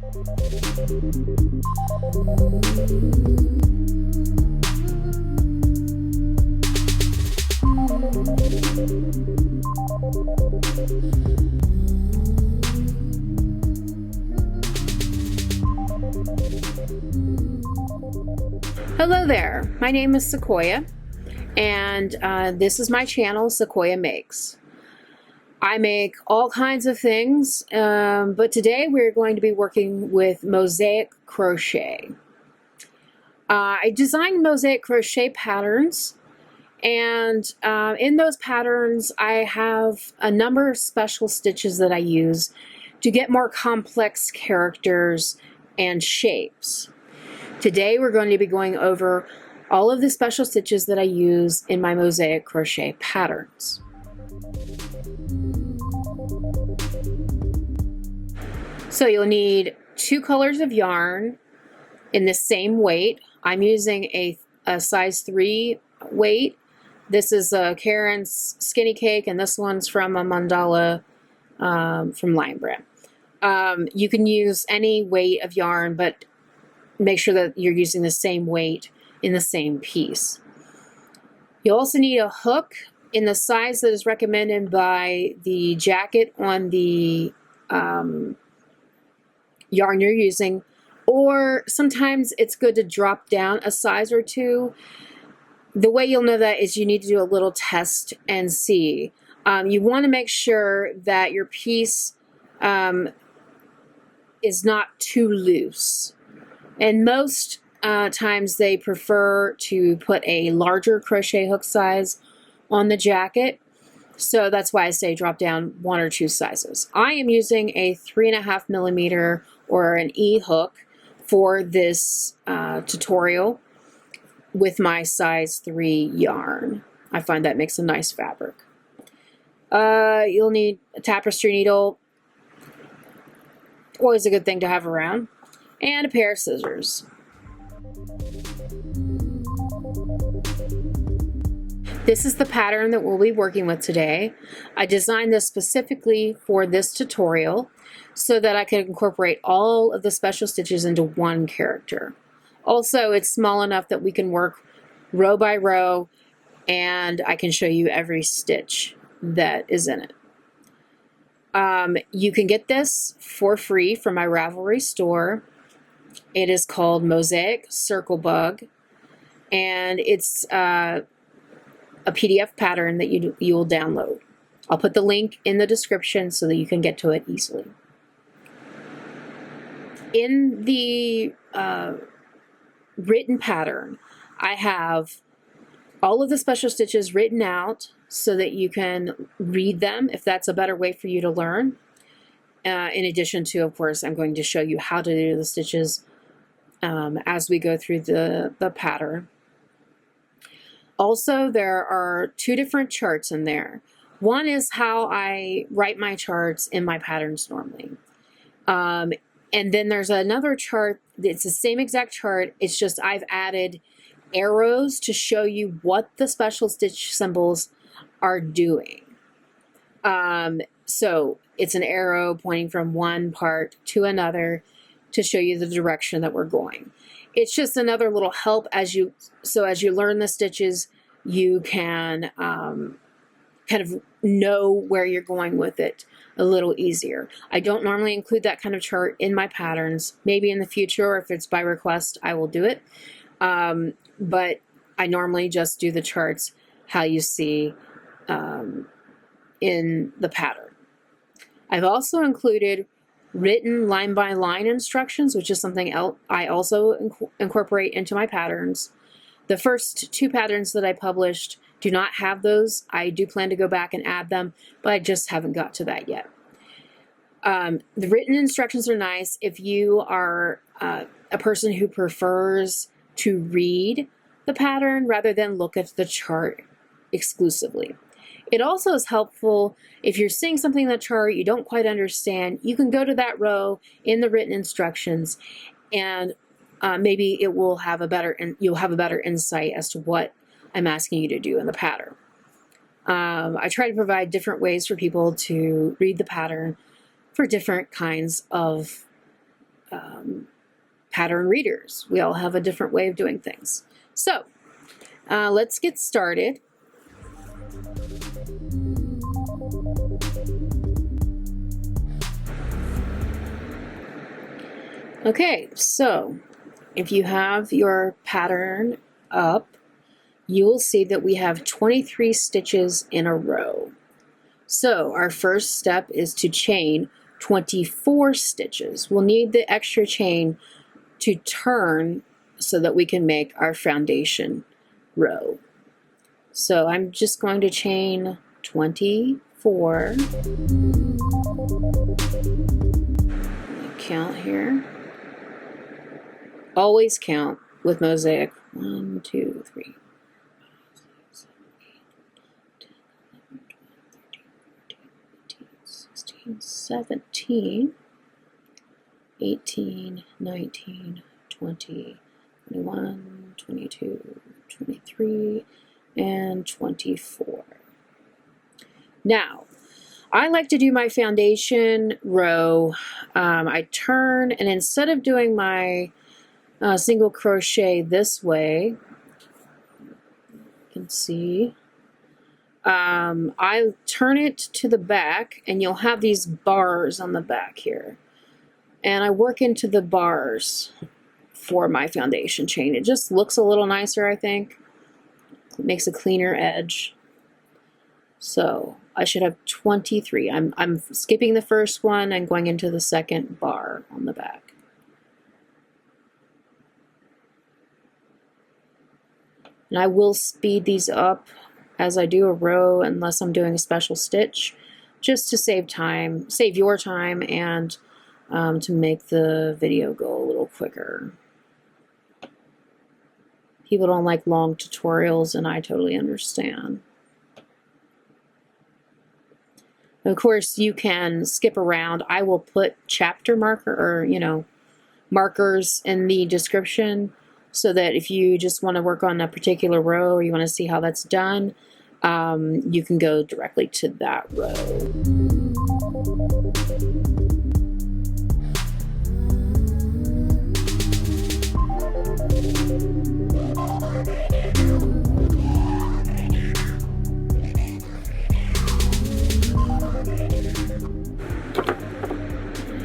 Hello there, my name is Sequoia, and this is my channel, Sequoia Makes. I make all kinds of things, but today we're going to be working with Mosaic Crochet. I designed Mosaic Crochet patterns, and in those patterns I have a number of special stitches that I use to get more complex characters and shapes. Today we're going to be going over all of the special stitches that I use in my Mosaic Crochet patterns. So you'll need 2 colors of yarn in the same weight. I'm using a size 3 weight. This is Karen's Skinny Cake, and this one's from a Mandala from Lion Brand. You can use any weight of yarn, but make sure that you're using the same weight in the same piece. You'll also need a hook in the size that is recommended by the jacket on the yarn you're using, or sometimes it's good to drop down a size or 2. The way you'll know that is you need to do a little test and see. You want to make sure that your piece is not too loose. And most times they prefer to put a larger crochet hook size on the jacket. So that's why I say drop down 1 or 2 sizes. I am using a 3.5 millimeter or an E hook for this tutorial with my size 3 yarn. I find that makes a nice fabric. You'll need a tapestry needle. Always a good thing to have around. And a pair of scissors. This is the pattern that we'll be working with today. I designed this specifically for this tutorial so that I could incorporate all of the special stitches into one character. Also, it's small enough that we can work row by row, and I can show you every stitch that is in it. You can get this for free from my Ravelry store. It is called Mosaic Circle Bug, and it's a PDF pattern that you will download. I'll put the link in the description so that you can get to it easily. In the written pattern, I have all of the special stitches written out so that you can read them if that's a better way for you to learn. In addition to, of course, I'm going to show you how to do the stitches as we go through the pattern. Also, there are 2 different charts in there. One is how I write my charts in my patterns normally. And then there's another chart. It's the same exact chart. It's just I've added arrows to show you what the special stitch symbols are doing. So it's an arrow pointing from one part to another to show you the direction that we're going. It's just another little help as you learn the stitches, you can kind of know where you're going with it a little easier. I don't normally include that kind of chart in my patterns. Maybe in the future, or if it's by request, I will do it. But I normally just do the charts how you see in the pattern. I've also included written line-by-line instructions, which is something else I also incorporate into my patterns. The first 2 patterns that I published do not have those. I do plan to go back and add them, but I just haven't got to that yet. The written instructions are nice if you are a person who prefers to read the pattern rather than look at the chart exclusively. It also is helpful if you're seeing something in the chart you don't quite understand. You can go to that row in the written instructions, and maybe it will have you'll have a better insight as to what I'm asking you to do in the pattern. I try to provide different ways for people to read the pattern for different kinds of pattern readers. We all have a different way of doing things. So let's get started. Okay, so if you have your pattern up, you will see that we have 23 stitches in a row. So our first step is to chain 24 stitches. We'll need the extra chain to turn so that we can make our foundation row. So I'm just going to chain 24. Count here. Always count with Mosaic. 1, 2, 3, 17, 18, 19, 20, 21, 22, 23, and 24. Now, I like to do my foundation row. I turn, and instead of doing my single crochet this way, you can see, I turn it to the back, and you'll have these bars on the back here. And I work into the bars for my foundation chain. It just looks a little nicer, I think. It makes a cleaner edge. So I should have 23. I'm skipping the first one and going into the second bar on the back. And I will speed these up as I do a row unless I'm doing a special stitch, just to save time, save your time, and to make the video go a little quicker. People don't like long tutorials, and I totally understand. Of course, you can skip around. I will put chapter marker, or markers in the description, so that if you just want to work on a particular row or you want to see how that's done, you can go directly to that row.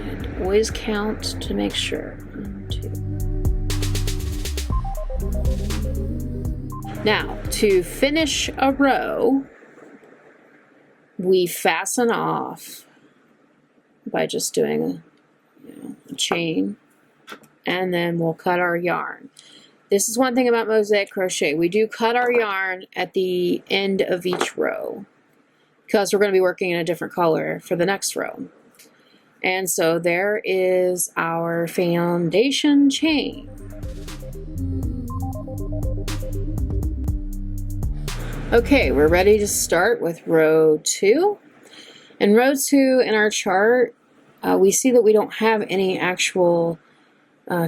And always count to make sure. 1, 2. Now, to finish a row, we fasten off by just doing a chain, and then we'll cut our yarn. This is one thing about Mosaic Crochet. We do cut our yarn at the end of each row because we're going to be working in a different color for the next row. And so there is our foundation chain. Okay, we're ready to start with row 2. In row 2 in our chart, we see that we don't have any actual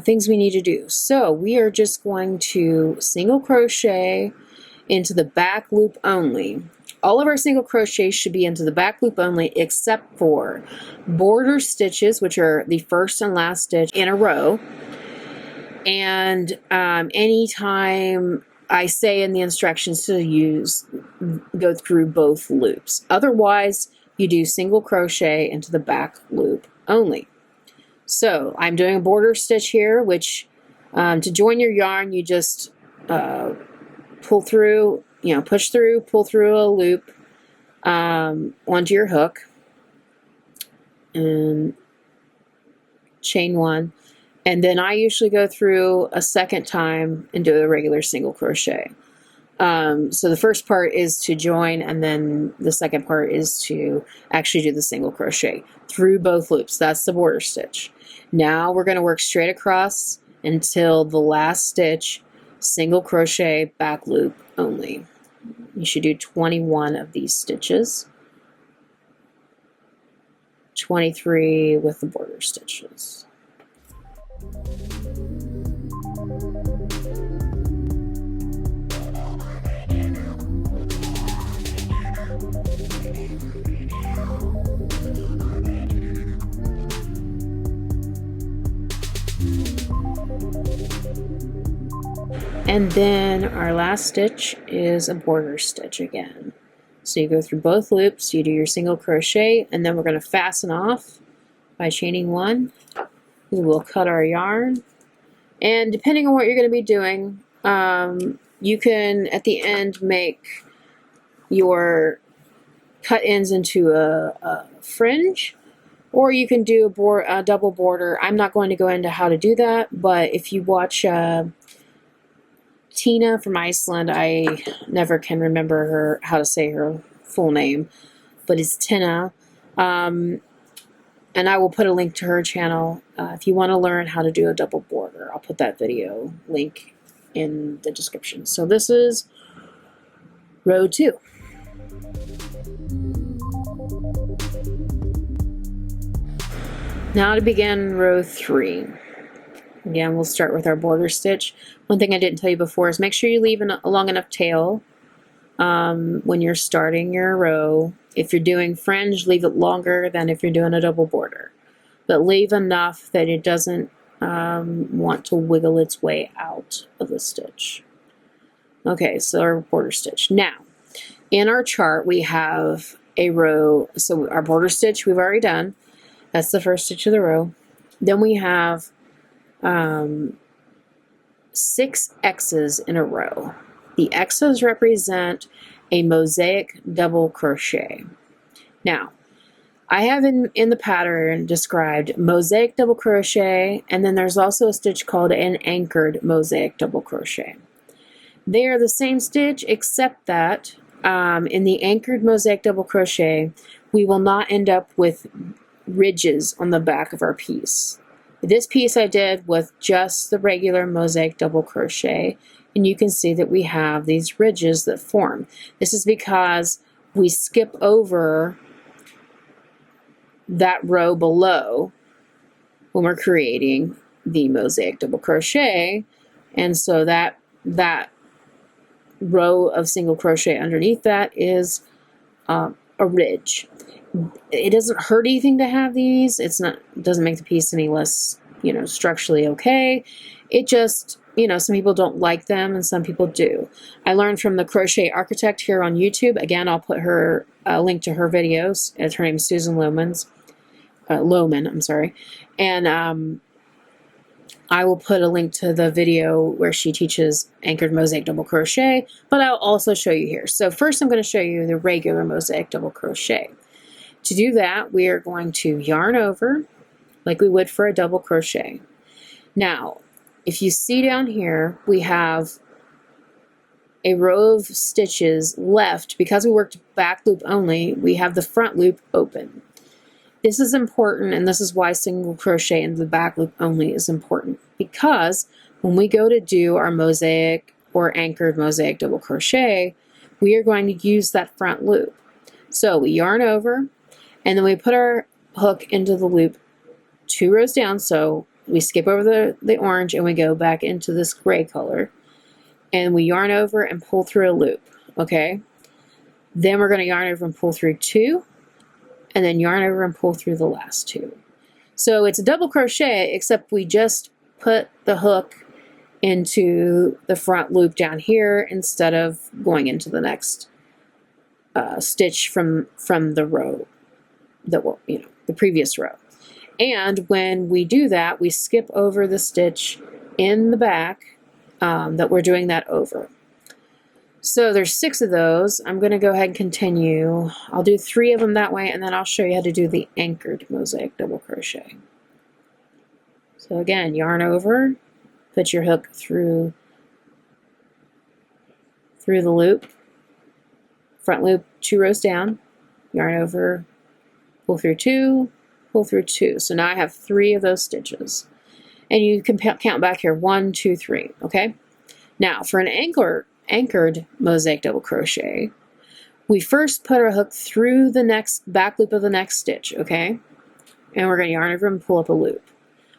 things we need to do. So we are just going to single crochet into the back loop only. All of our single crochets should be into the back loop only, except for border stitches, which are the first and last stitch in a row. And anytime I say in the instructions to go through both loops. Otherwise, you do single crochet into the back loop only. So I'm doing a border stitch here, which to join your yarn, you just pull through, push through, pull through a loop onto your hook and chain 1. And then I usually go through a second time and do a regular single crochet. So the first part is to join, and then the second part is to actually do the single crochet through both loops. That's the border stitch. Now we're going to work straight across until the last stitch, single crochet, back loop only. You should do 21 of these stitches. 23 with the border stitches. And then our last stitch is a border stitch again. So you go through both loops, you do your single crochet, and then we're going to fasten off by chaining one. We will cut our yarn. And depending on what you're going to be doing, you can at the end make your cut ends into a fringe, or you can do a double border. I'm not going to go into how to do that, but if you watch Tina from Iceland, I never can remember how to say her full name, but it's Tina. And I will put a link to her channel if you want to learn how to do a double border. I'll put that video link in the description. So this is row 2. Now to begin row 3. Again, we'll start with our border stitch. One thing I didn't tell you before is make sure you leave a long enough tail when you're starting your row. If you're doing fringe, leave it longer than if you're doing a double border. But leave enough that it doesn't want to wiggle its way out of the stitch. Okay, so our border stitch. Now, in our chart, we have a row. So our border stitch we've already done. That's the first stitch of the row. Then we have 6 X's in a row. The X's represent a mosaic double crochet. Now, I have in the pattern described mosaic double crochet, and then there's also a stitch called an anchored mosaic double crochet. They are the same stitch, except that in the anchored mosaic double crochet, we will not end up with ridges on the back of our piece. This piece I did with just the regular mosaic double crochet, and you can see that we have these ridges that form. This is because we skip over that row below when we're creating the mosaic double crochet, and so that row of single crochet underneath that is a ridge. It doesn't hurt anything to have these. It doesn't make the piece any less, structurally okay. It just, some people don't like them and some people do. I learned from the Crochet Architect here on YouTube. Again, I'll put her link to her videos. Her name is Susan Lohman, and I will put a link to the video where she teaches anchored mosaic double crochet, but I'll also show you here. So first I'm going to show you the regular mosaic double crochet. To do that, we are going to yarn over like we would for a double crochet. Now, if you see down here, we have a row of stitches left. Because we worked back loop only, we have the front loop open. This is important, and this is why single crochet in the back loop only is important, because when we go to do our mosaic or anchored mosaic double crochet, we are going to use that front loop. So we yarn over, and then we put our hook into the loop 2 rows down. So we skip over the orange and we go back into this gray color, and we yarn over and pull through a loop. Okay, then we're going to yarn over and pull through 2, and then yarn over and pull through the last 2. So it's a double crochet, except we just put the hook into the front loop down here instead of going into the next stitch from the row the previous row. And when we do that, we skip over the stitch in the back that we're doing that over. So there's 6 of those. I'm going to go ahead and continue. I'll do 3 of them that way, and then I'll show you how to do the anchored mosaic double crochet. So again, yarn over, put your hook through the loop, front loop 2 rows down, yarn over, pull through 2, pull through 2. So now I have 3 of those stitches. And you can count back here, 1, 2, 3, okay? Now for an anchored mosaic double crochet, we first put our hook through the next back loop of the next stitch, okay? And we're going to yarn over and pull up a loop.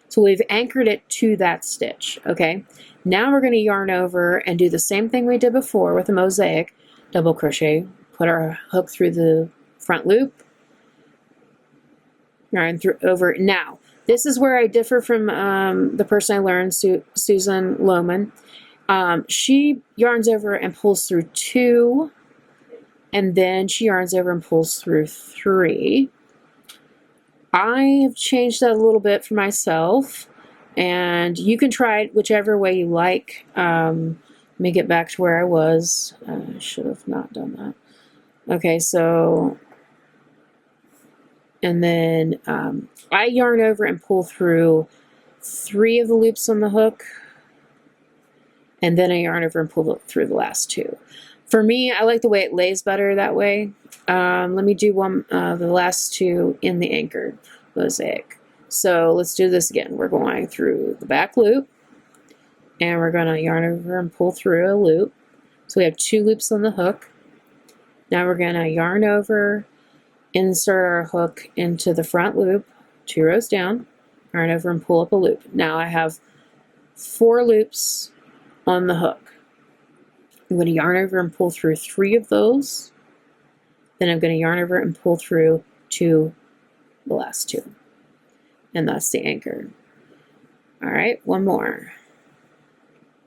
So we've anchored it to that stitch, okay? Now we're going to yarn over and do the same thing we did before with the mosaic double crochet. Put our hook through the front loop, yarn over. Now, This is where I differ from the person I learned, Susan Lohman. She yarns over and pulls through 2, and then she yarns over and pulls through 3. I have changed that a little bit for myself, and you can try it whichever way you like. Let me get back to where I was. I should have not done that. Okay, so, and then I yarn over and pull through 3 of the loops on the hook, and then I yarn over and pull through the last 2. For me, I like the way it lays better that way. Let me do the last 2 in the anchored mosaic. So let's do this again. We're going through the back loop, and we're going to yarn over and pull through a loop. So we have 2 loops on the hook. Now we're going to yarn over, insert our hook into the front loop, 2 rows down, yarn over and pull up a loop. Now I have 4 loops on the hook. I'm going to yarn over and pull through 3 of those. Then I'm going to yarn over and pull through the last 2. And that's the anchor. All right, one more.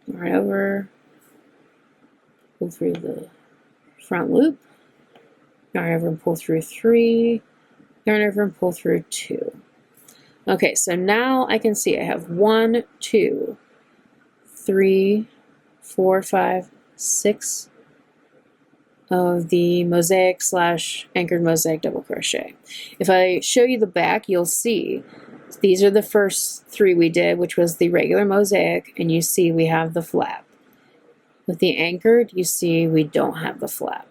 Yarn over, pull through the front loop, yarn over and pull through 3, yarn over and pull through 2. Okay, so now I can see I have 1, 2, 3, 4, 5, 6 of the mosaic / anchored mosaic double crochet. If I show you the back, you'll see these are the first 3 we did, which was the regular mosaic, and you see we have the flap. With the anchored, you see we don't have the flap.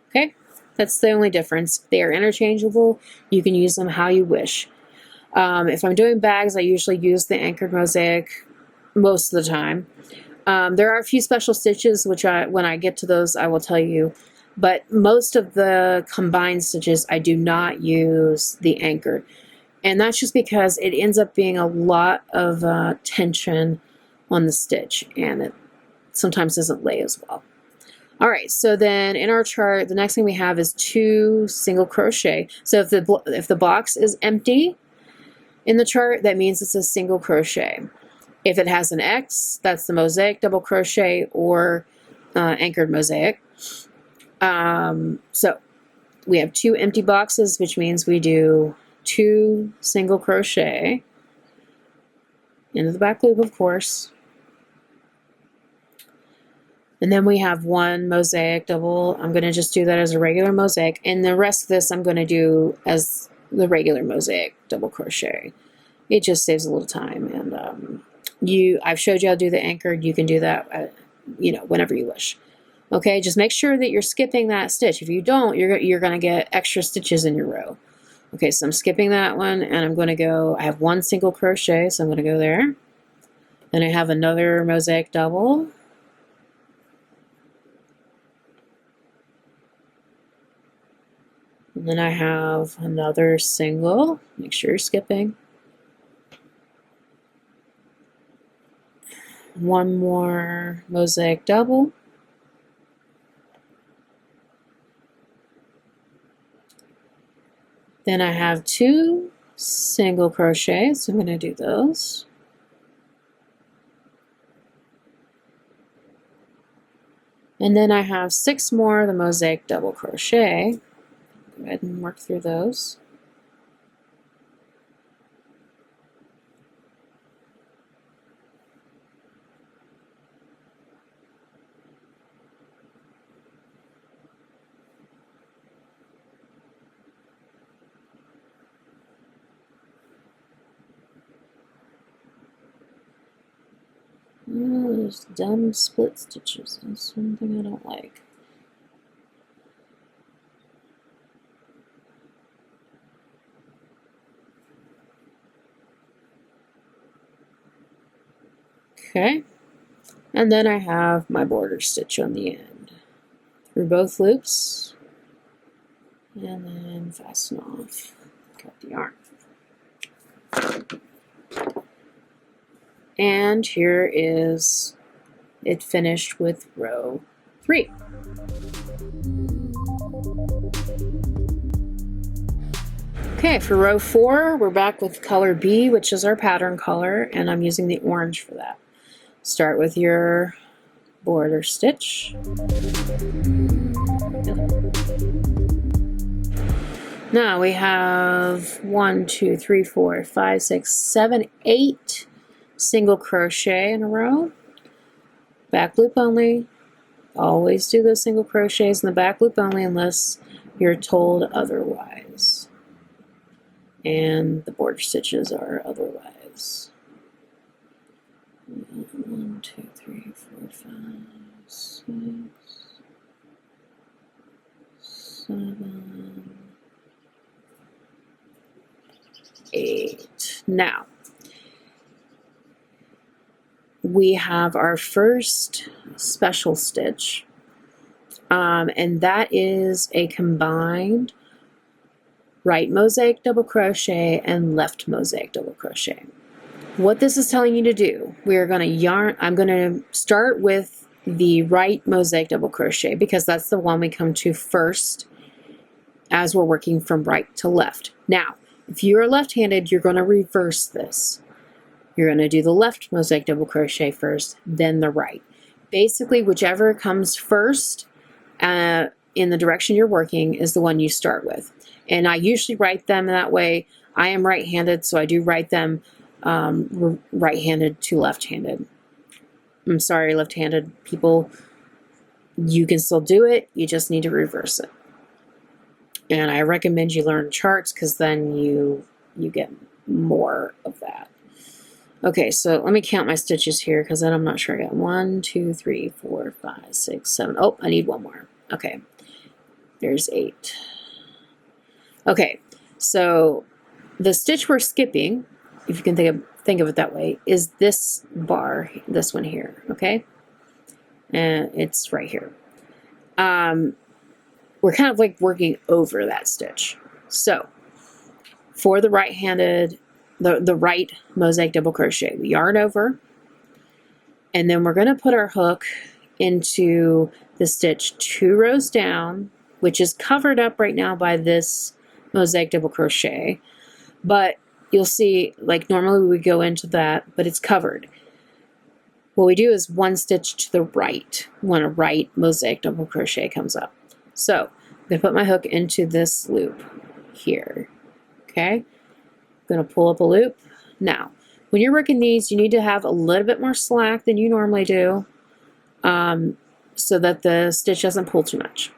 Okay, that's the only difference. They are interchangeable. You can use them how you wish. If I'm doing bags, I usually use the anchored mosaic most of the time. There are a few special stitches, which when I get to those, I will tell you. But most of the combined stitches, I do not use the anchored. And that's just because it ends up being a lot of tension on the stitch, and it sometimes doesn't lay as well. All right, so then in our chart, the next thing we have is 2 single crochet. So if the box is empty in the chart, that means it's a single crochet. If it has an X, that's the mosaic double crochet or anchored mosaic. So we have 2 empty boxes, which means we do 2 single crochet into the back loop, of course. And then we have 1 mosaic double. I'm going to just do that as a regular mosaic. And the rest of this I'm going to do as the regular mosaic double crochet. It just saves a little time. And I've showed you how to do the anchored. You can do that, whenever you wish. Okay, just make sure that you're skipping that stitch. If you don't, you're going to get extra stitches in your row. Okay, so I'm skipping that one, and I'm going to go, I have 1 single crochet, so I'm going to go there. Then I have another mosaic double. And then I have another single. Make sure you're skipping. 1 more mosaic double. Then I have 2 single crochets, so I'm going to do those. And then I have 6 more of the mosaic double crochet. Go ahead and work through those. Oh, those dumb split stitches. That's one thing I don't like. Okay, and then I have my border stitch on the end through both loops, and then fasten off, cut the yarn. And here is it finished with row 3. Okay, for row 4, we're back with color B, which is our pattern color, and I'm using the orange for that. Start with your border stitch. Now we have 1, 2, 3, 4, 5, 6, 7, 8 single crochet in a row. Back loop only. Always do those single crochets in the back loop only unless you're told otherwise. And the border stitches are otherwise. 1, 2, 3, 4, 5, 6, 7, 8. Now, we have our first special stitch, and that is a combined right mosaic double crochet and left mosaic double crochet. What this is telling you to do, we are going to yarn, I'm going to start with the right mosaic double crochet because that's the one we come to first as we're working from right to left. Now, if you're left-handed, you're going to reverse this. You're going to do the left mosaic double crochet first, then the right. Basically, whichever comes first in the direction you're working is the one you start with. And I usually write them that way. I am right-handed, so I do write them right-handed to left-handed. I'm sorry, left-handed people, you can still do it. You just need to reverse it. And I recommend you learn charts because then you get more of that. Okay, so let me count my stitches here because then I'm not sure I got 1, 2, 3, 4, 5, 6, 7. Oh, I need one more. Okay, there's 8. Okay, so the stitch we're skipping, if you can think of it that way, is this bar, this one here. Okay, and it's right here. We're kind of like working over that stitch. So for the right-handed, the right mosaic double crochet, we yarn over, and then we're going to put our hook into the stitch 2 rows down, which is covered up right now by this mosaic double crochet, but you'll see, like normally we would go into that, but it's covered. What we do is one stitch to the right when a right mosaic double crochet comes up. So I'm going to put my hook into this loop here. Okay, I'm going to pull up a loop. Now, when you're working these, you need to have a little bit more slack than you normally do so that the stitch doesn't pull too much.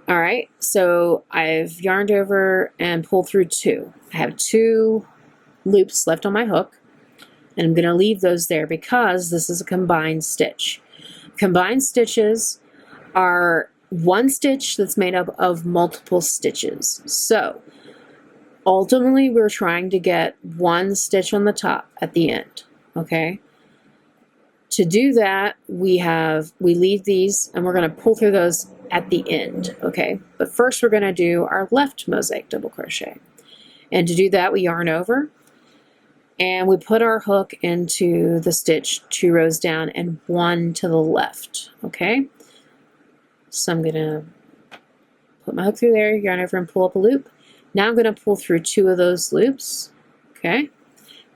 All right, so I've yarned over and pulled through 2. I have 2 loops left on my hook, and I'm going to leave those there because this is a combined stitch. Combined stitches are one stitch that's made up of multiple stitches. So ultimately we're trying to get one stitch on the top at the end. Okay, to do that we leave these and we're going to pull through those at the end. Okay, but first we're going to do our left mosaic double crochet, and to do that we yarn over and we put our hook into the stitch 2 rows down and 1 to the left. Okay, so I'm going to put my hook through there, yarn over and pull up a loop. Now I'm going to pull through 2 of those loops. Okay,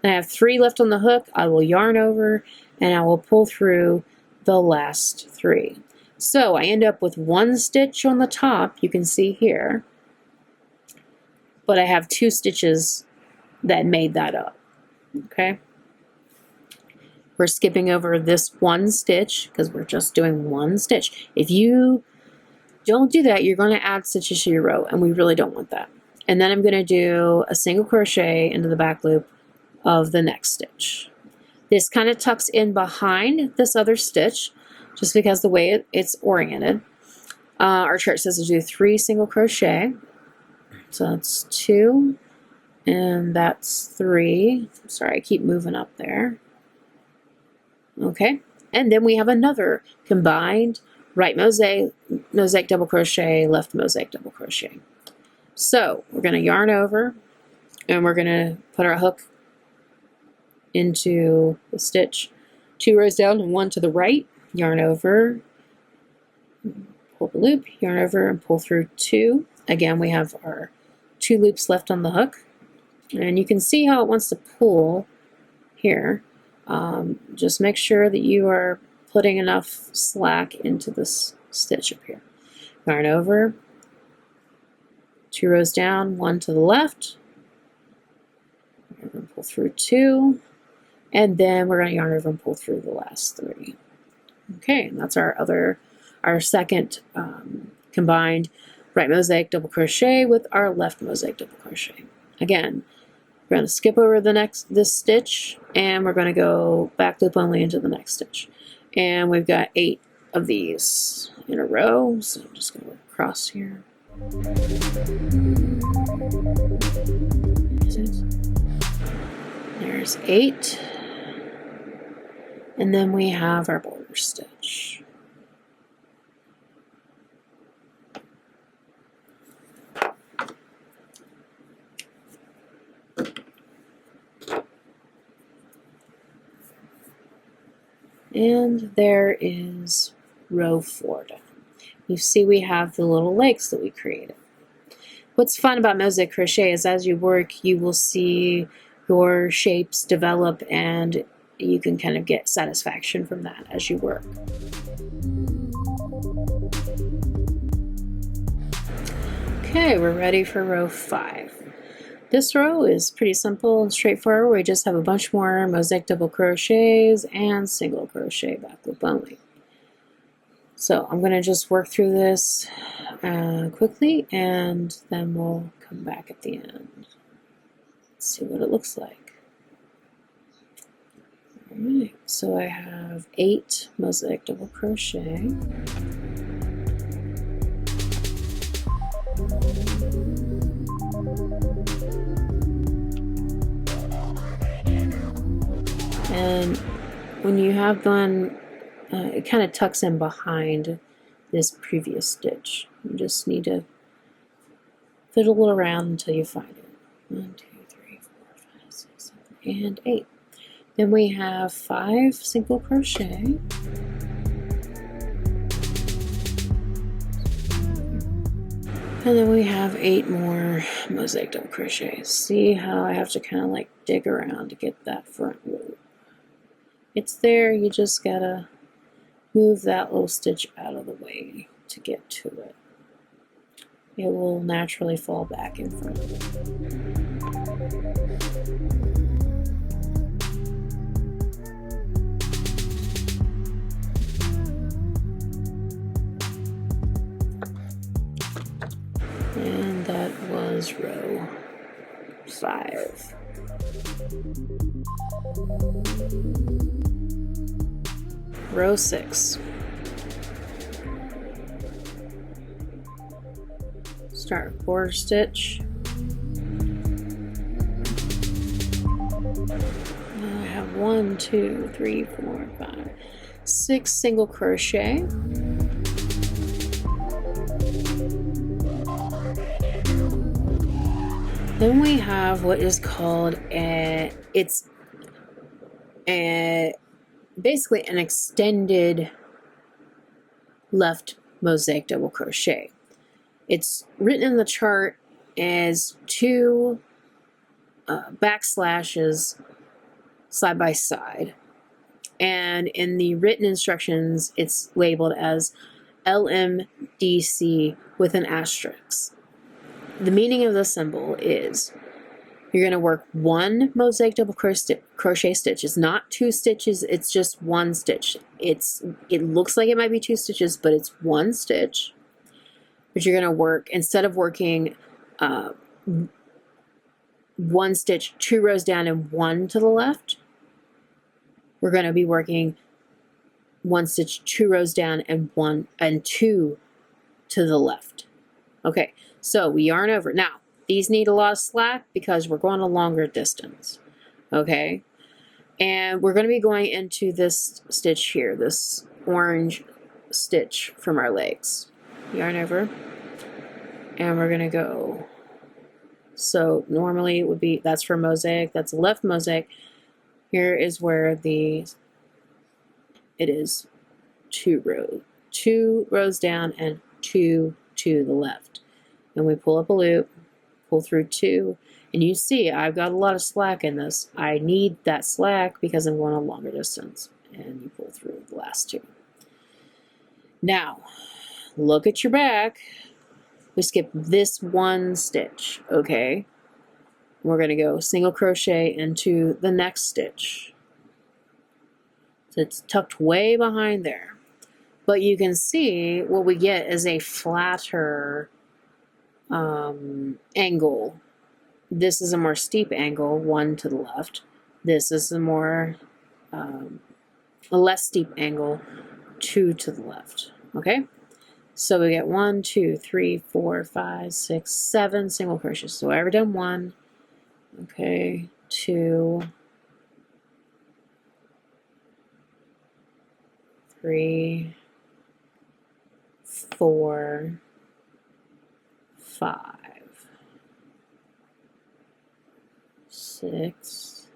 and I have 3 left on the hook. I will yarn over and I will pull through the last 3. So I end up with 1 stitch on the top, you can see here, but I have 2 stitches that made that up. Okay, we're skipping over this 1 stitch because we're just doing 1 stitch. If you don't do that, you're going to add stitches to your row, and we really don't want that. And then I'm going to do a single crochet into the back loop of the next stitch. This kind of tucks in behind this other stitch just because the way it's oriented. Our chart says to do 3 single crochet. So that's 2 and that's 3. Sorry, I keep moving up there. Okay, and then we have another combined right mosaic double crochet, left mosaic double crochet. So we're going to yarn over and we're going to put our hook into the stitch 2 rows down and 1 to the right, yarn over, pull the loop, yarn over and pull through 2. Again, we have our 2 loops left on the hook, and you can see how it wants to pull here. Just make sure that you are putting enough slack into this stitch up here. Yarn over, 2 rows down, 1 to the left. We're going to pull through 2, and then we're going to yarn over and pull through the last 3. Okay, and that's our second combined right mosaic double crochet with our left mosaic double crochet. Again, we're going to skip over this stitch, and we're going to go back loop only into the next stitch. And we've got 8 of these in a row, so I'm just going to work across here. There's 8, and then we have our border stitch. And there is row 4 down. You see we have the little legs that we created. What's fun about mosaic crochet is as you work, you will see your shapes develop, and you can kind of get satisfaction from that as you work. Okay, we're ready for row 5. This row is pretty simple and straightforward. We just have a bunch more mosaic double crochets and single crochet back loop only. So I'm going to just work through this quickly, and then we'll come back at the end. Let's see what it looks like. Alright, so I have 8 mosaic double crochet. And when you have done, it kind of tucks in behind this previous stitch. You just need to fiddle it around until you find it. 1, 2, 3, 4, 5, 6, 7, and 8. Then we have 5 single crochet. And then we have 8 more mosaic double crochets. See how I have to kind of like dig around to get that front loop. It's there, you just gotta move that little stitch out of the way to get to it. It will naturally fall back in front of it. And that was row 5. Row 6. Start with border stitch. I have 1, 2, 3, 4, 5, 6 single crochet. Then we have what is called basically an extended left mosaic double crochet. It's written in the chart as 2 backslashes side by side, and in the written instructions it's labeled as LMDC with an asterisk. The meaning of the symbol is you're going to work 1 mosaic double crochet stitch. It's not 2 stitches, it's just 1 stitch. It looks like it might be 2 stitches, but it's 1 stitch. But you're going to work, instead of working 1 stitch, 2 rows down and 1 to the left, we're going to be working 1 stitch, 2 rows down and 1 and 2 to the left. Okay, so we yarn over. Now, these need a lot of slack because we're going a longer distance. Okay, and we're going to be going into this stitch here, this orange stitch from our legs. Yarn over, and we're going to go. So normally it would be, that's for mosaic, that's left mosaic. Here is where it is 2 rows down and 2 to the left. And we pull up a loop, pull through 2, and you see I've got a lot of slack in this. I need that slack because I'm going a longer distance, and you pull through the last 2. Now, look at your back. We skip this 1 stitch, okay? We're going to go single crochet into the next stitch. So it's tucked way behind there. But you can see what we get is a flatter angle. This is a more steep angle, 1 to the left. This is a more a less steep angle, 2 to the left. Okay, so we get 1, 2, 3, 4, 5, 6, 7 single crochets. So I've ever done 1. Okay, 2, 3, 4, 5, 6,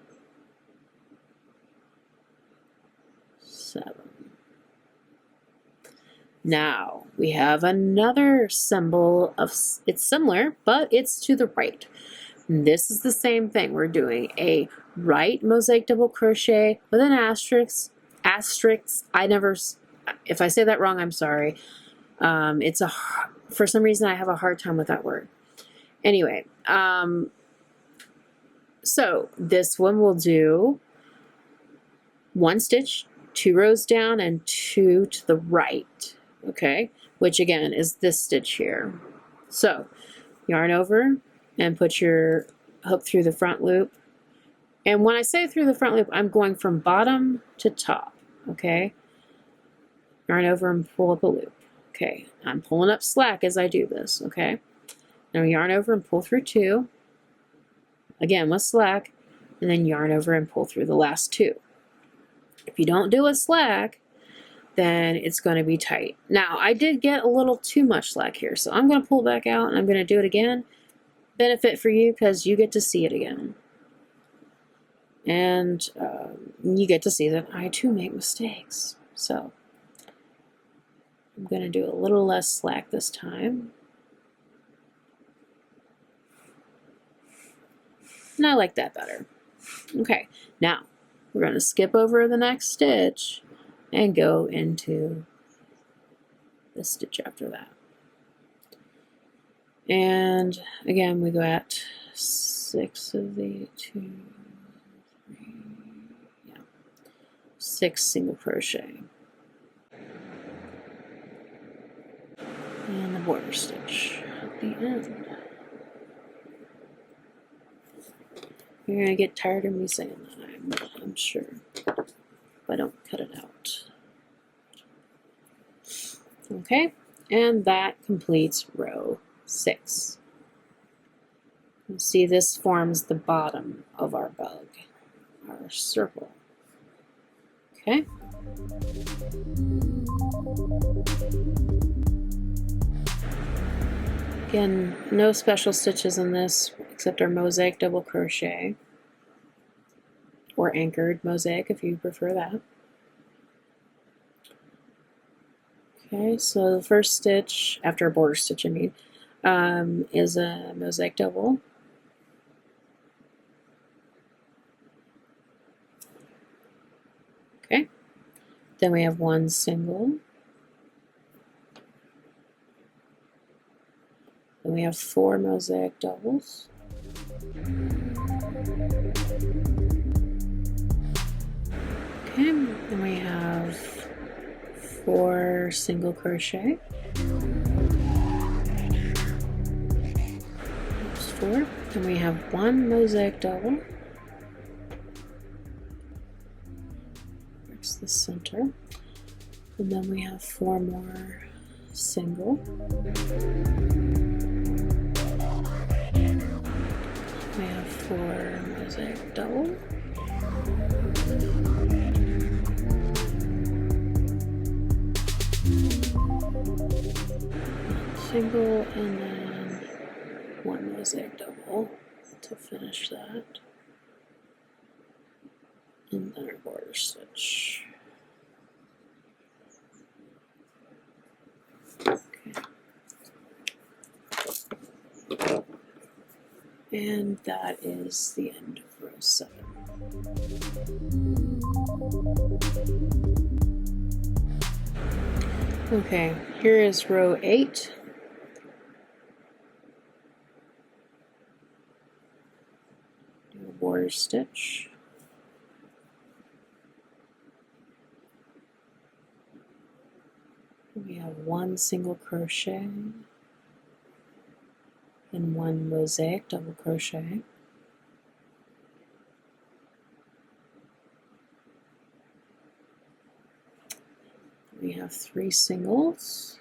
7. Now we have another symbol of, it's similar, but it's to the right. And this is the same thing. We're doing a right mosaic double crochet with an asterisk. I never, if I say that wrong, I'm sorry. It's for some reason I have a hard time with that word. Anyway, so this one will do 1 stitch, 2 rows down, and 2 to the right, okay? Which again is this stitch here. So yarn over and put your hook through the front loop. And when I say through the front loop, I'm going from bottom to top, okay? Yarn over and pull up a loop. Okay, I'm pulling up slack as I do this, okay? Now yarn over and pull through 2. Again, with slack, and then yarn over and pull through the last 2. If you don't do a slack, then it's going to be tight. Now, I did get a little too much slack here, so I'm going to pull back out and I'm going to do it again. Benefit for you because you get to see it again. And you get to see that I too make mistakes. So I'm going to do a little less slack this time. And I like that better. Okay, now we're going to skip over the next stitch and go into the stitch after that. And again, we go at 6 of the 2, 3, 6 single crochet. And the border stitch at the end. You're going to get tired of me saying that, I'm sure, if I don't cut it out. Okay, and that completes row 6. You see this forms the bottom of our bug, our circle. Okay. Again, no special stitches in this except our mosaic double crochet, or anchored mosaic if you prefer that. Okay, so the first stitch, after a border stitch I mean, is a mosaic double. Okay, then we have 1 single. Then we have 4 mosaic doubles. Okay, then we have 4 single crochet. That's 4. Then we have 1 mosaic double. Marks the center. And then we have 4 more single. We have 4 mosaic double. Single, and then 1 mosaic double to finish that. And then our border stitch. Okay. And that is the end of row 7. Okay, here is row 8. Do a border stitch. We have 1 single crochet and 1 mosaic double crochet. We have 3 singles.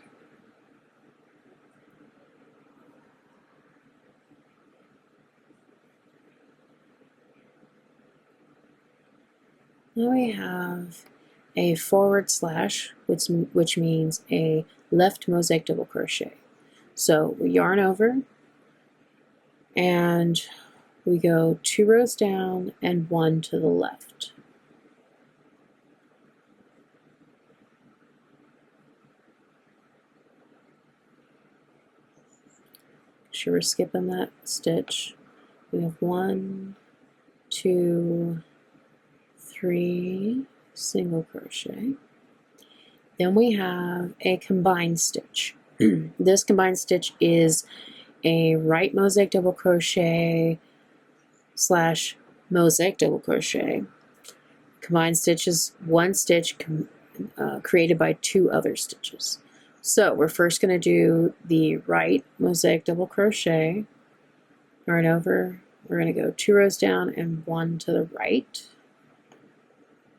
Now we have a forward slash, which means a left mosaic double crochet. So we yarn over and we go 2 rows down and 1 to the left. Make sure we're skipping that stitch. We have 1, 2, 3 single crochet. Then we have a combined stitch. This combined stitch is a right mosaic double crochet slash mosaic double crochet. Combined stitch is 1 stitch created by 2 other stitches. So we're first going to do the right mosaic double crochet, yarn over, we're going to go 2 rows down and 1 to the right,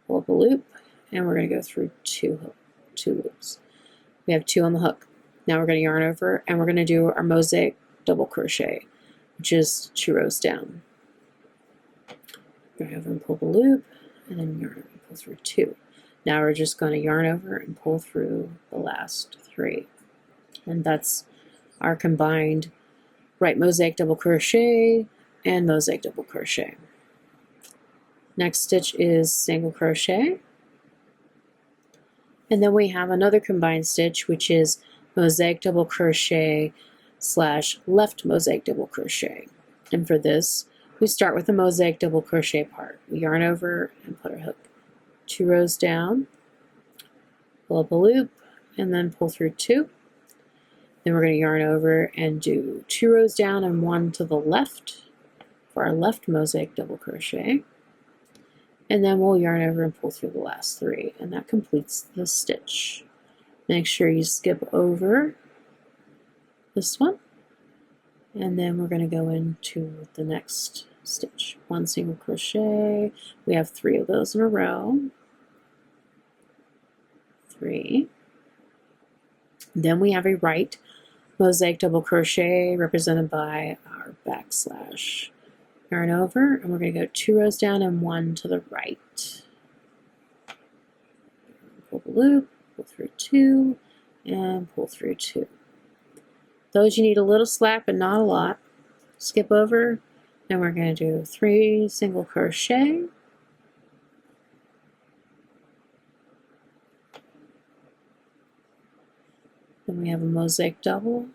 pull up a loop, and we're going to go through 2 loops. We have 2 on the hook. Now we're going to yarn over and we're going to do our mosaic double crochet, which is 2 rows down. Yarn over and pull the loop, and then yarn over and pull through 2. Now we're just going to yarn over and pull through the last 3. And that's our combined right mosaic double crochet and mosaic double crochet. Next stitch is single crochet. And then we have another combined stitch, which is mosaic double crochet slash left mosaic double crochet. And for this, we start with the mosaic double crochet part. We yarn over and put our hook 2 rows down, pull up a loop, and then pull through 2. Then we're going to yarn over and do 2 rows down and 1 to the left for our left mosaic double crochet. And then we'll yarn over and pull through the last 3, and that completes the stitch. Make sure you skip over this one, and then we're going to go into the next stitch. 1 single crochet. We have 3 of those in a row. 3. Then we have a right mosaic double crochet represented by our backslash. Yarn over, and we're going to go 2 rows down and 1 to the right. Pull the loop, pull through 2, and pull through 2. Those you need a little slack, but not a lot. Skip over, and we're going to do 3 single crochet. Then we have a mosaic double.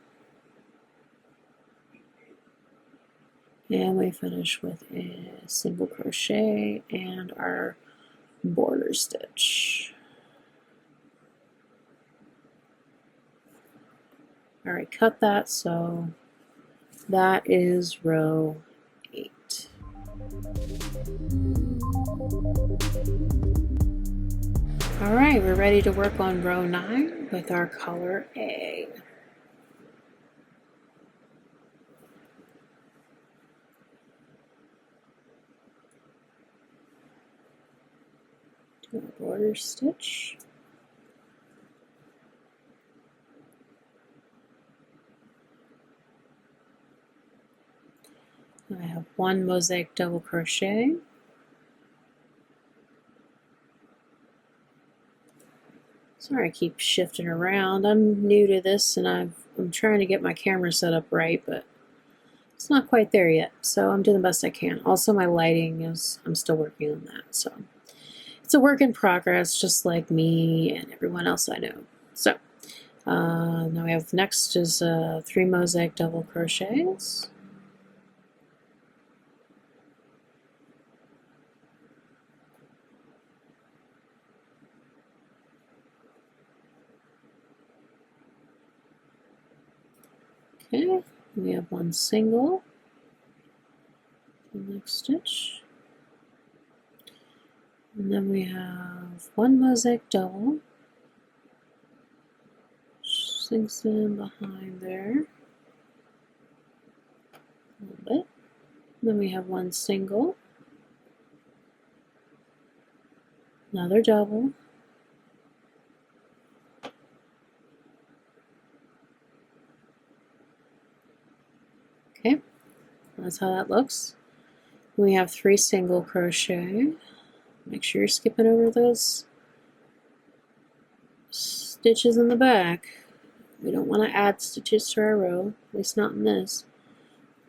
And we finish with a single crochet and our border stitch. All right, cut that, so that is row 8. All right, we're ready to work on row 9 with our color A. Do a border stitch. I have 1 mosaic double crochet. Sorry, I keep shifting around. I'm new to this and I'm trying to get my camera set up right, but it's not quite there yet. So I'm doing the best I can. Also, my lighting is, I'm still working on that. So it's a work in progress, just like me and everyone else I know. So now we have next is 3 mosaic double crochets. Okay, we have one single, the next stitch, and then we have one mosaic double, sinks in behind there a little bit. Then we have one single, another double, okay, that's how that looks. We have 3 single crochet. Make sure you're skipping over those stitches in the back. We don't want to add stitches to our row, at least not in this.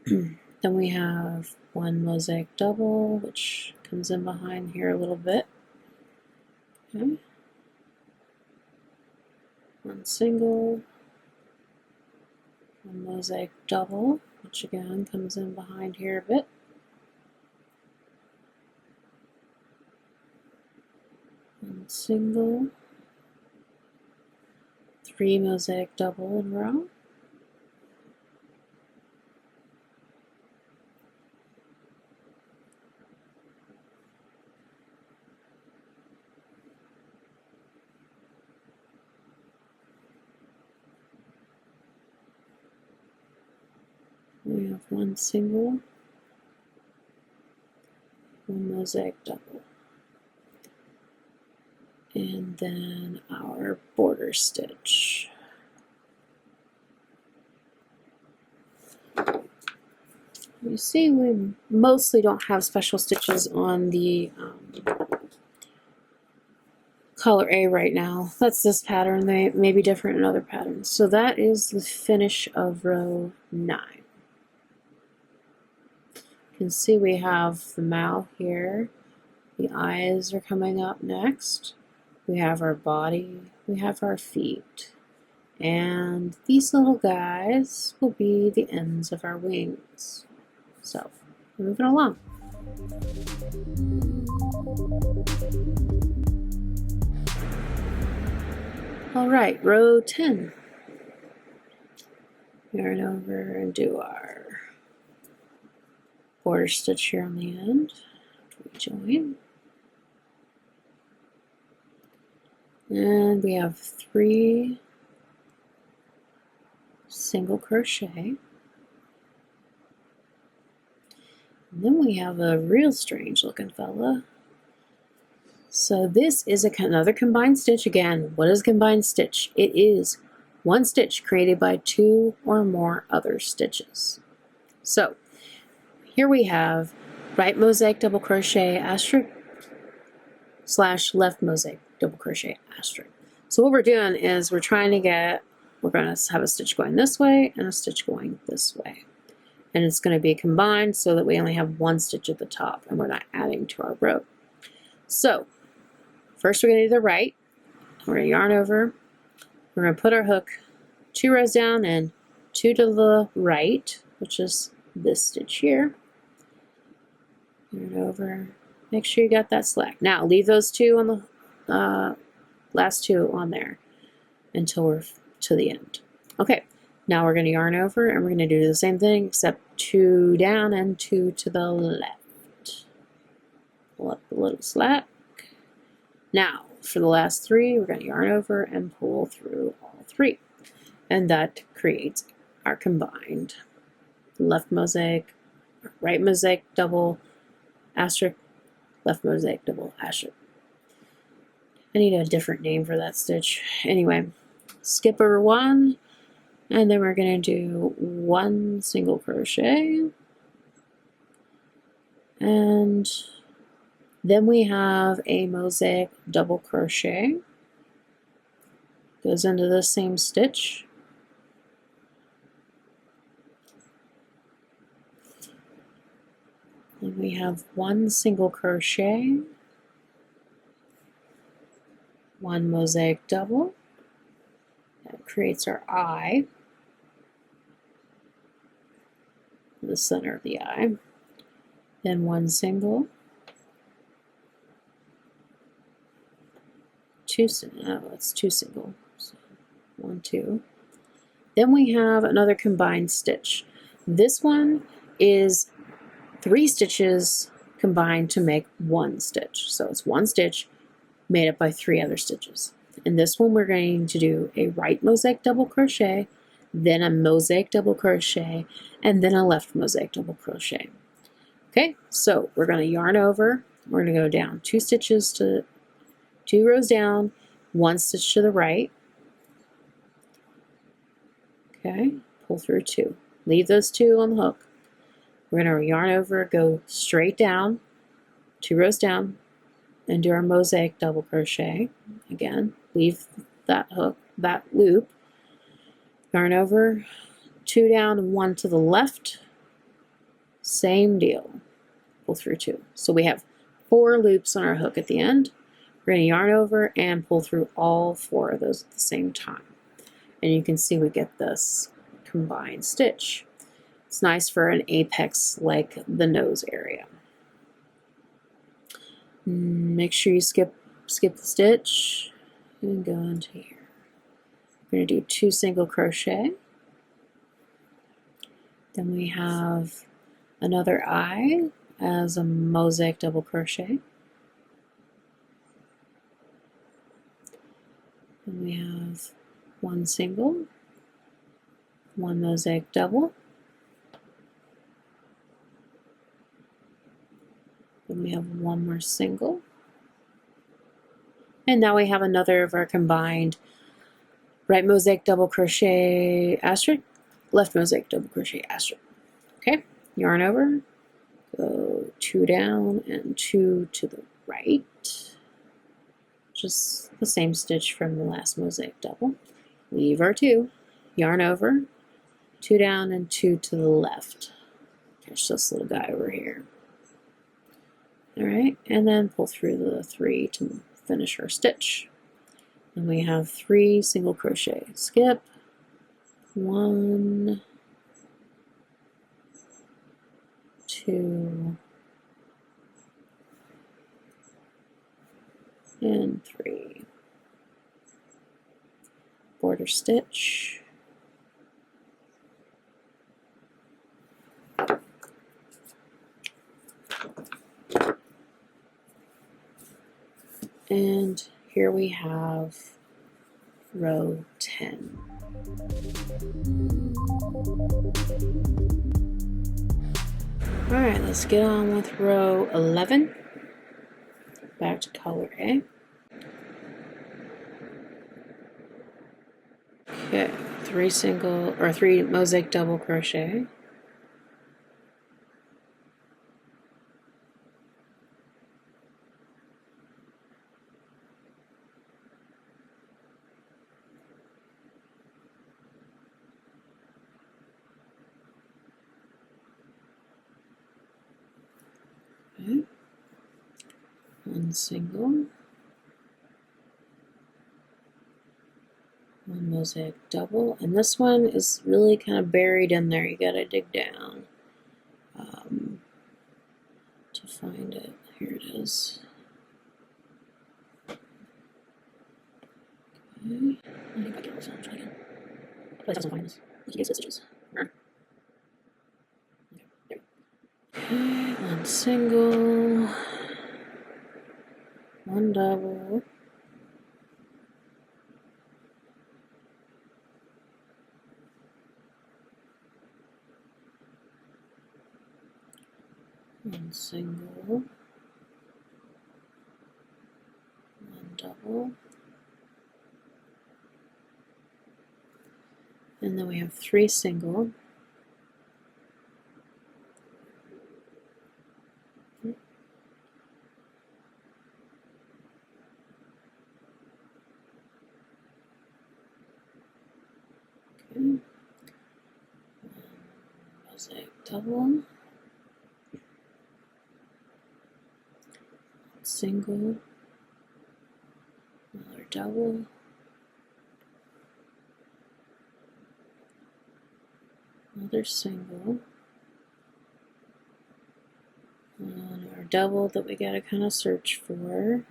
Then we have one mosaic double, which comes in behind here a little bit. Okay. One single, one mosaic double, which again comes in behind here a bit. One single, 3 mosaic double in a row. We have one single, one mosaic double, and then our border stitch. You see, we mostly don't have special stitches on the color A right now. That's this pattern. They may be different in other patterns. So that is the finish of row 9. You can see we have the mouth here. The eyes are coming up next. We have our body. We have our feet. And these little guys will be the ends of our wings. So, moving along. All right, row 10. Yarn over and do our border stitch here on the end. Join. And we have 3 single crochet. And then we have a real strange looking fella. So this is another combined stitch. Again, what is a combined stitch? It is one stitch created by 2 or more other stitches. So here we have right mosaic double crochet asterisk / left mosaic double crochet asterisk. So what we're doing is we're going to have a stitch going this way and a stitch going this way. And it's going to be combined so that we only have one stitch at the top and we're not adding to our row. So first we're going to do the right. We're going to yarn over. We're going to put our hook 2 rows down and 2 to the right, which is this stitch here. Yarn over. Make sure you got that slack. Now leave those 2 on the last 2 on there until we're to the end. Okay, now we're going to yarn over and we're going to do the same thing except 2 down and 2 to the left. Pull up the little slack. Now for the last 3, we're going to yarn over and pull through all 3. And that creates our combined left mosaic, right mosaic double asterisk, left mosaic double asterisk. I need a different name for that stitch. Anyway, skip over 1, and then we're going to do 1 single crochet, and then we have a mosaic double crochet. Goes into the same stitch. And we have 1 single crochet, 1 mosaic double. That creates our eye, the center of the eye. Then 1 single, 2 single. So 1, 2. Then we have another combined stitch. This one is 3 stitches combined to make 1 stitch. So it's 1 stitch made up by 3 other stitches. In this one, we're going to do a right mosaic double crochet, then a mosaic double crochet, and then a left mosaic double crochet. Okay, so we're going to yarn over. We're going to go down 2 stitches to 2 rows down, 1 stitch to the right. Okay, pull through 2. Leave those 2 on the hook. We're going to yarn over, go straight down, 2 rows down, and do our mosaic double crochet. Again, leave that hook, that loop. Yarn over, 2 down and 1 to the left. Same deal. Pull through 2. So we have 4 loops on our hook at the end. We're going to yarn over and pull through all 4 of those at the same time. And you can see we get this combined stitch. It's nice for an apex like the nose area. Make sure you skip the stitch and go into here. We're going to do 2 single crochet. Then we have another eye as a mosaic double crochet. Then we have 1 single, 1 mosaic double. Then we have 1 more single. And now we have another of our combined right mosaic double crochet asterisk, left mosaic double crochet asterisk. Okay, yarn over, go 2 down and 2 to the right. Just the same stitch from the last mosaic double. Leave our 2, yarn over, 2 down and 2 to the left. Catch this little guy over here. All right, and then pull through the 3 to finish our stitch. And we have 3 single crochet. Skip, 1, 2, and 3. Border stitch. And here we have row 10. All right, let's get on with row 11. Back to color A. Okay, 3 mosaic double crochet. Okay. 1 single, 1 mosaic double, and this one is really kind of buried in there. You gotta dig down to find it. Here it is. Okay. Let me back out this one. Try again. I probably find this. You can see the stitches. Okay, there we go. Okay, 1 single, 1 double, 1 single, 1 double, and then we have 3 single. Okay. Mosaic double, single, another double, another single, and our double that we gotta kind of search for,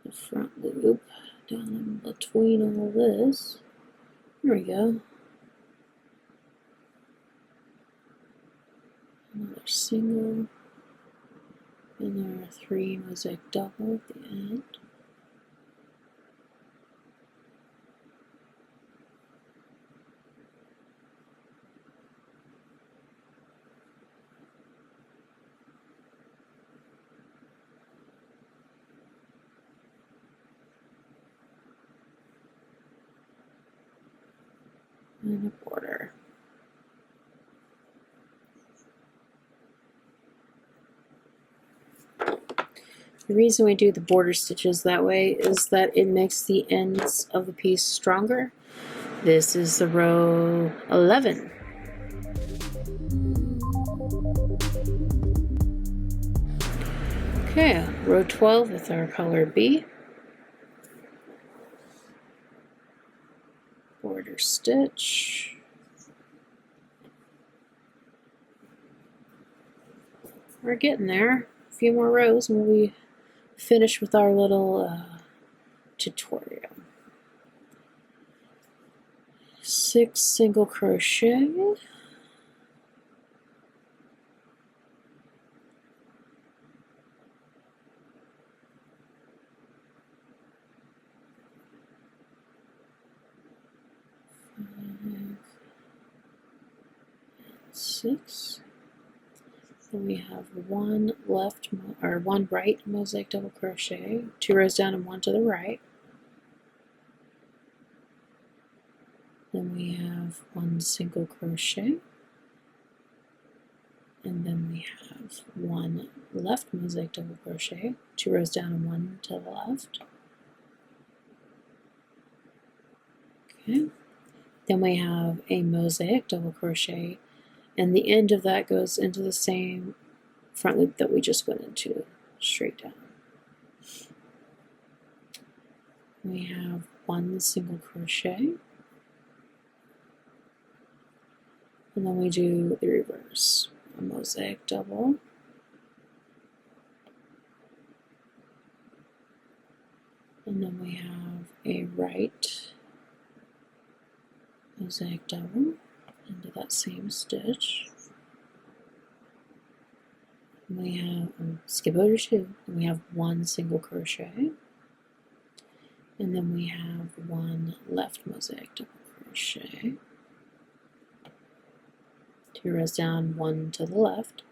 the front loop down in between all this. There we go. Another single, and there are 3 mosaic double at the end. And a border. The reason we do the border stitches that way is that it makes the ends of the piece stronger. This is the row 11. Okay, row 12 with our color B. Border stitch. We're getting there. A few more rows and we'll be finished with our little tutorial. 6 single crochet. Six. Then we have one left or one right mosaic double crochet, 2 rows down and 1 to the right. Then we have 1 single crochet, and then we have 1 left mosaic double crochet, 2 rows down and 1 to the left. Okay. Then we have a mosaic double crochet, and the end of that goes into the same front loop that we just went into, straight down. We have 1 single crochet, and then we do the reverse, a mosaic double, and then we have a right mosaic double into that same stitch. And we have skip over 2, and we have 1 single crochet, and then we have 1 left mosaic double crochet, 2 rows down, 1 to the left,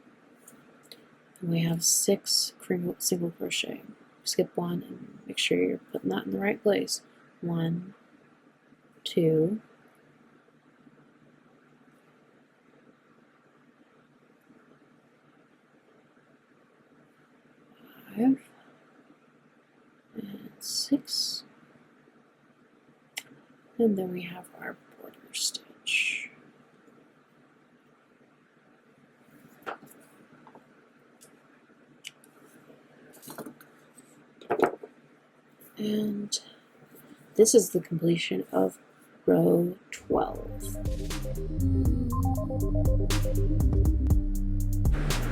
and we have 6 single crochet. Skip 1 and make sure you're putting that in the right place. 1, 2, 5, and 6, and then we have our border stitch. And this is the completion of row 12.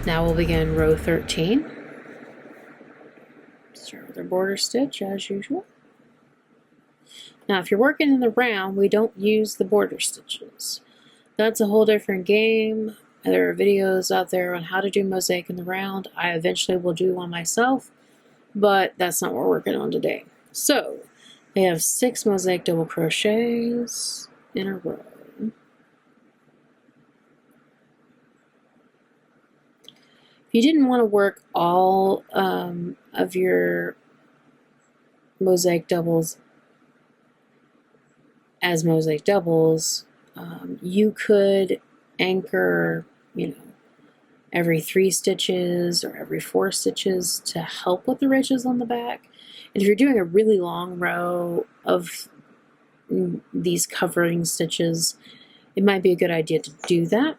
Now we'll begin row 13. Start with our border stitch as usual. Now if you're working in the round, we don't use the border stitches. That's a whole different game. There are videos out there on how to do mosaic in the round. I eventually will do one myself, but that's not what we're working on today. So they have 6 mosaic double crochets in a row. If you didn't want to work all of your mosaic doubles as mosaic doubles, you could anchor, every 3 stitches or every 4 stitches to help with the ridges on the back. And if you're doing a really long row of these covering stitches, it might be a good idea to do that.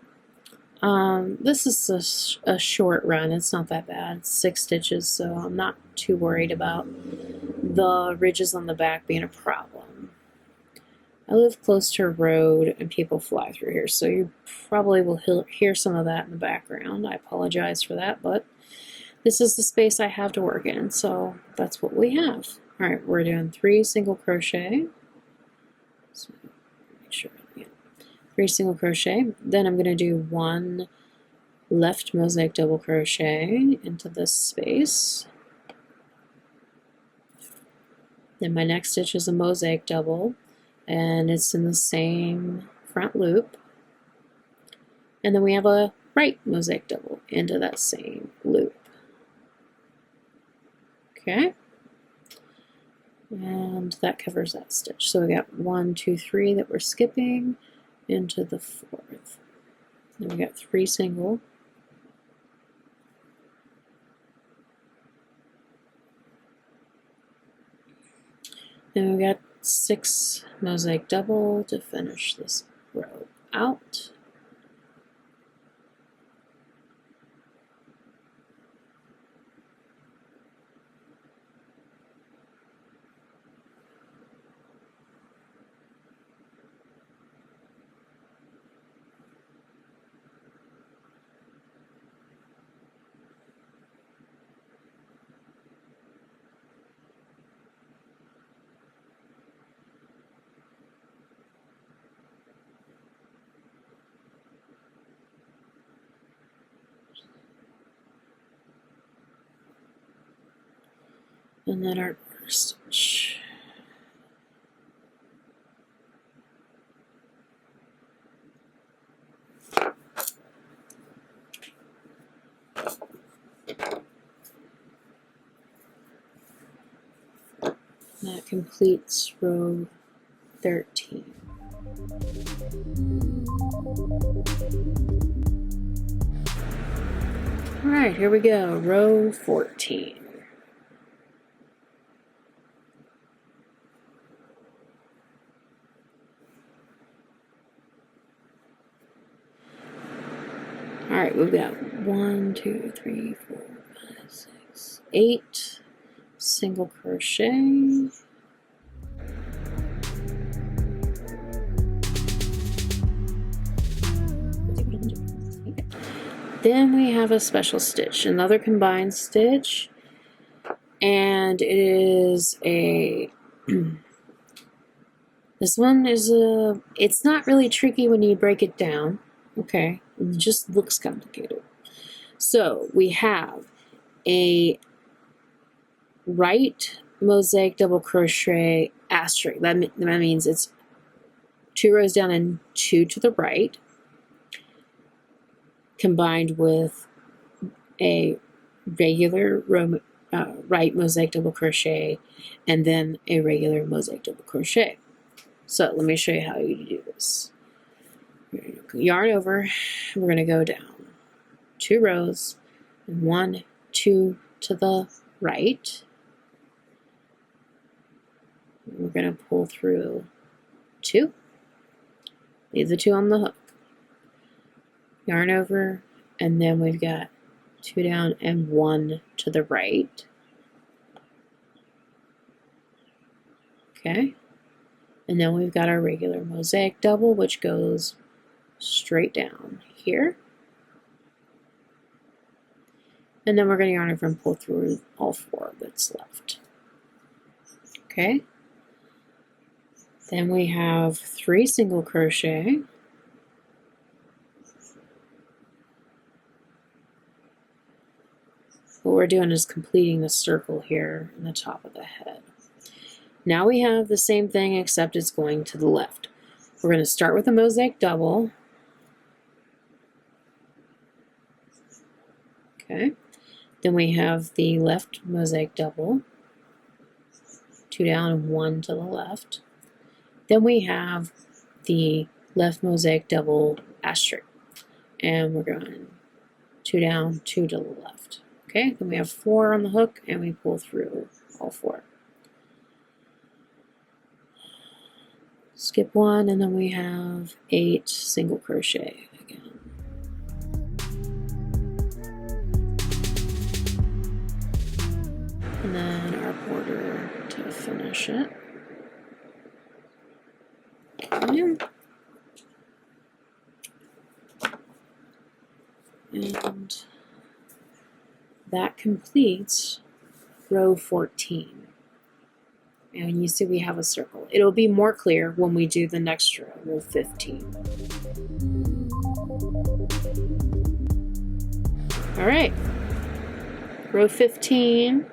This is a short run. It's not that bad. It's 6 stitches, so I'm not too worried about the ridges on the back being a problem. I live close to a road and people fly through here, so you probably will hear some of that in the background. I apologize for that, but this is the space I have to work in, so that's what we have. All right, we're doing 3 single crochet. So make sure. Yeah. 3 single crochet. Then I'm going to do 1 left mosaic double crochet into this space. Then my next stitch is a mosaic double, and it's in the same front loop. And then we have a right mosaic double into that same loop. Okay, and that covers that stitch. So we got 1, 2, 3 that we're skipping into the 4th. Then we got 3 single. Then we got 6 mosaic double to finish this row out. And then our first stitch. That completes row 13. All right, here we go, row 14. All right, we've got 1, 2, 3, 4, 5, 6, 8 single crochet. Then we have a special stitch, another combined stitch, and it is a, this one is a, it's not really tricky when you break it down, okay? It just looks complicated. So we have a right mosaic double crochet asterisk. That means it's 2 rows down and 2 to the right, combined with a regular right mosaic double crochet and then a regular mosaic double crochet. So let me show you how you do this. Yarn over, we're going to go down 2 rows, 1, 2 to the right. We're going to pull through 2, leave the 2 on the hook, yarn over, and then we've got 2 down and 1 to the right. Okay, and then we've got our regular mosaic double, which goes straight down here. And then we're going to yarn over and pull through all 4 that's left. Okay, then we have 3 single crochet. What we're doing is completing the circle here in the top of the head. Now we have the same thing except it's going to the left. We're going to start with a mosaic double. Okay, then we have the left mosaic double, 2 down and 1 to the left. Then we have the left mosaic double asterisk, and we're going 2 down, 2 to the left. Okay, then we have 4 on the hook and we pull through all 4. Skip 1 and then we have 8 single crochet again. And then our border to finish it. Okay. And that completes row 14. And you see we have a circle. It'll be more clear when we do the next row, row 15. All right, row 15,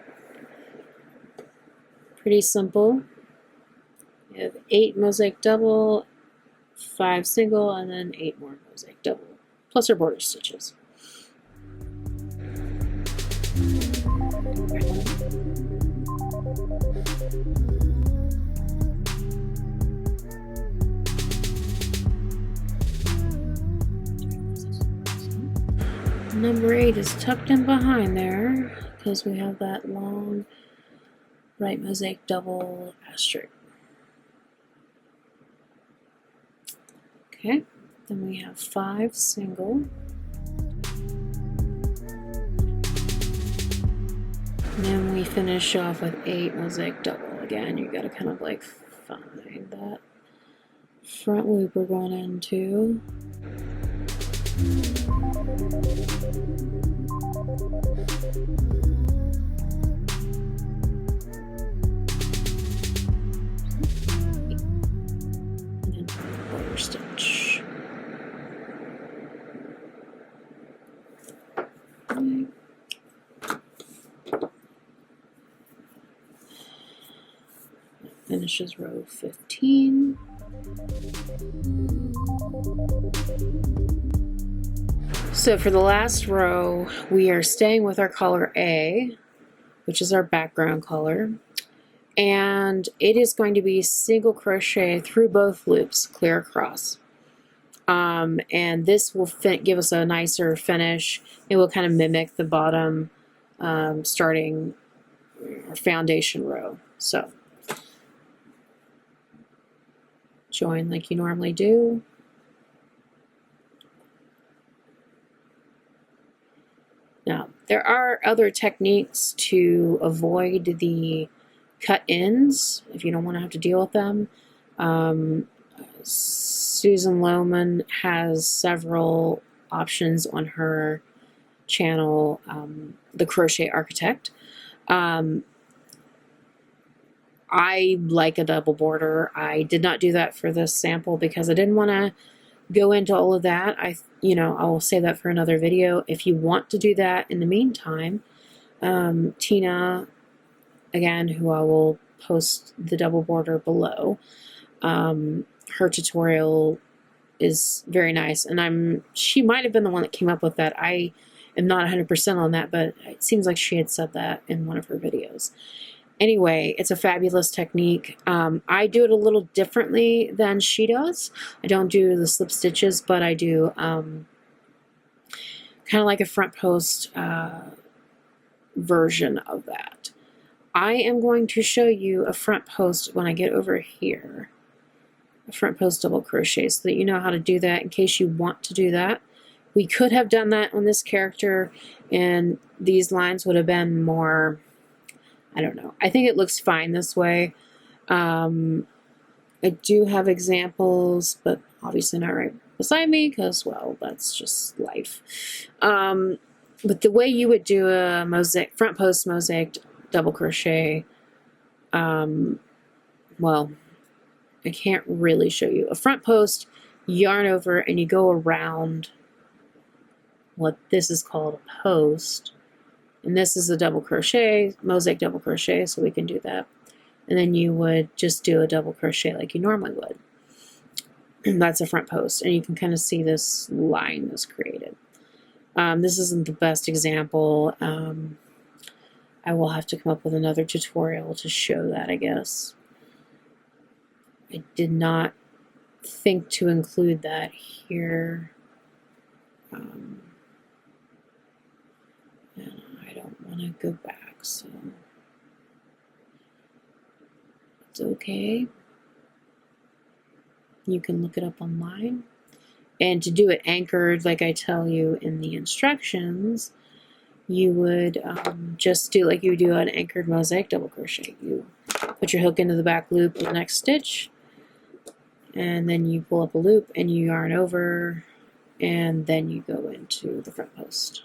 pretty simple. You have 8 mosaic double, 5 single, and then 8 more mosaic double, plus our border stitches. Number 8 is tucked in behind there because we have that long right mosaic double asterisk. Okay, then we have 5 single. And then we finish off with 8 mosaic double. Again, you gotta kind of like find that front loop we're going into. And then border stitch. Okay. Finishes row 15. So for the last row, we are staying with our color A, which is our background color, and it is going to be single crochet through both loops, clear across. And this will give us a nicer finish. It will kind of mimic the bottom starting our foundation row. So join like you normally do. Now, there are other techniques to avoid the cut ends if you don't want to have to deal with them. Susan Lohman has several options on her channel, The Crochet Architect. I like a double border. I did not do that for this sample because I didn't want to go into all of that. I will save that for another video. If you want to do that in the meantime, Tina, again, who I will post the double border below, her tutorial is very nice, and she might have been the one that came up with that. I am not 100% on that, but it seems like she had said that in one of her videos. Anyway, it's a fabulous technique. I do it a little differently than she does. I don't do the slip stitches, but I do kind of like a front post version of that. I am going to show you a front post when I get over here. A front post double crochet so that you know how to do that in case you want to do that. We could have done that on this character and these lines would have been more, I don't know. I think it looks fine this way. I do have examples, but obviously not right beside me because, well, that's just life. But the way you would do a mosaic front post mosaic double crochet, well, I can't really show you. A front post, yarn over, and you go around what this is called a post. And this is a double crochet, mosaic double crochet, so we can do that. And then you would just do a double crochet like you normally would. And that's a front post. And you can kind of see this line that's created. This isn't the best example. I will have to come up with another tutorial to show that, I guess. I did not think to include that here. And I don't want to go back, so it's okay. You can look it up online. And to do it anchored, like I tell you in the instructions, you would just do like you do an anchored mosaic double crochet. You put your hook into the back loop of the next stitch, and then you pull up a loop and you yarn over, and then you go into the front post.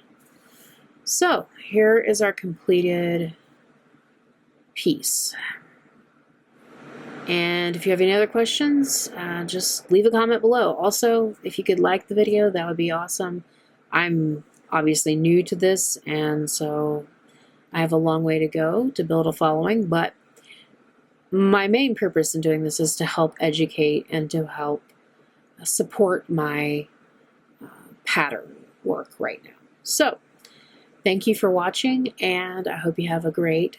So here is our completed piece. And if you have any other questions, just leave a comment below. Also, if you could like the video, that would be awesome. I'm obviously new to this, and so I have a long way to go to build a following, but my main purpose in doing this is to help educate and to help support my pattern work right now. So, thank you for watching, and I hope you have a great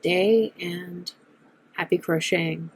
day and happy crocheting.